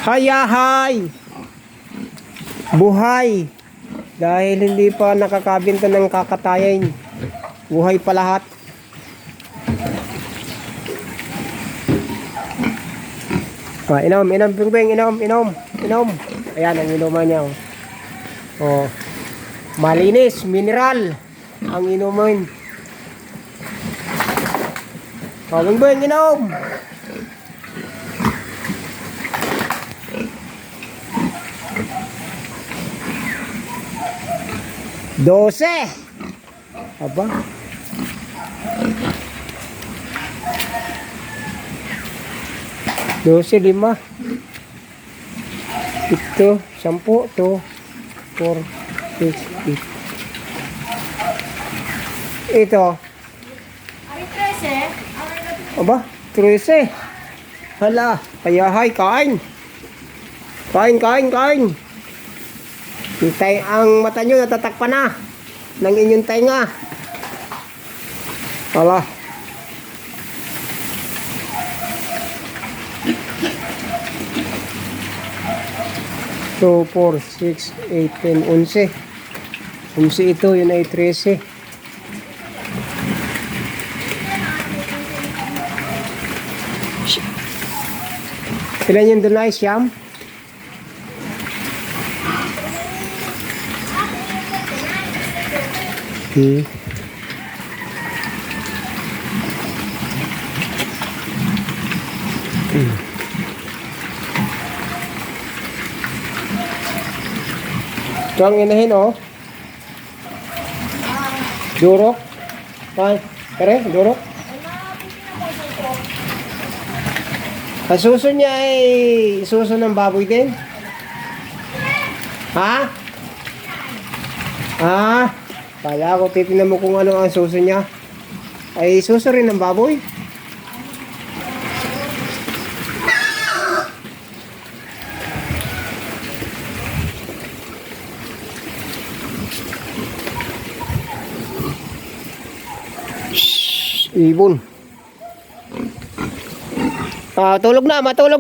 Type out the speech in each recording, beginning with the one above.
Hayahay! Buhay! Dahil hindi pa nakakabinta ng kakatayin. Buhay pa lahat. Inom, Bingbing, inom. Ayan ang inuman niya. Oh. Malinis, mineral ang inuman. Bingbing, inom. Dose. Aba. Dose, 5. Ito, 10, 2, 4, 6, 8. Ito. Ay, 13. Aba, 13. Hala, hayahay, kain. Kain. Hintay, ang mata nyo natatakpan na ng inyong tainga. Hala. So, 4, 6, 8, 10, 11. 11 ito, yun ay 13. Ilan yung doon ay siyam? Okay. Ito ang inahin, oh. Durok. Durok. Ang suso niya ay suso ng baboy din? Ha? Kaya ako titignan mo kung ano ang suso niya. Ay suso rin ng baboy? Shhh, ibon. Matulog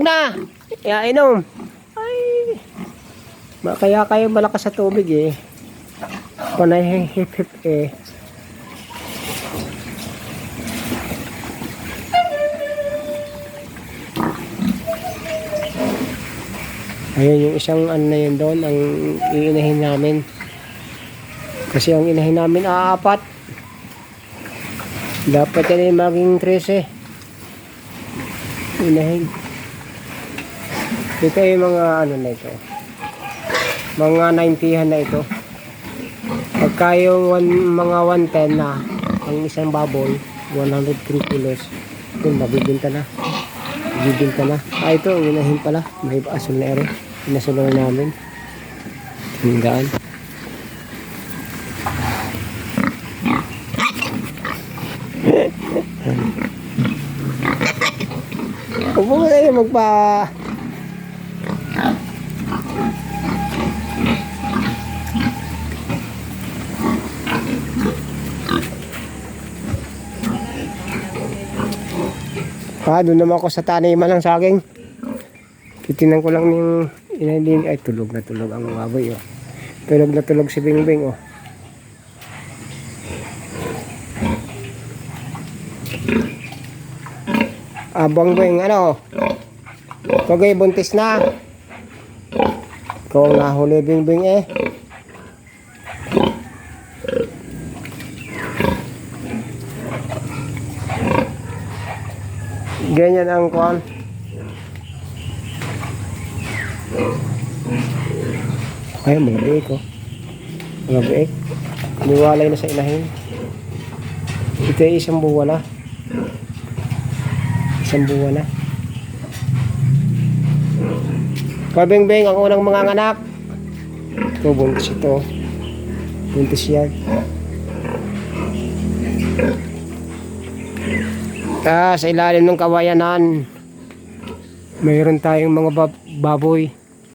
na. Inom. Ay. Kaya kayo malakas sa tubig eh. Panay hip eh. Ayun yung isang ano na yun doon, ang iinahin namin. Kasi ang inahin namin 4. Dapat yan ay maging 13. Inahin. Ito yung mga ano na ito. Mga 90han na ito. Pagka yung mga 110 na ang isang baboy, 103 kilos, yun, mabibinta na. Ito, inahin pala. May asul na ere. Inasulong namin. Hindaan. Huwag mo kayo magpa... doon naman ako sa taniman ng saging. Titinan ko lang yung inahin. Ay, tulog na ang baboy, oh. Tulog si Bingbing, oh. Bingbing, ano? Kagay buntis na. Ikaw ang nahuli, Bingbing, eh. Ganyan ang kuwan. Ay, mga biik, oh. Mga biik. Niwalay na sa inahin. Ito ay isang buwan na. Bingbing, ang unang mga anak. Ito, buntis ito. Buntis yan. Sa ilalim ng kawayanan, mayroon tayong mga baboy.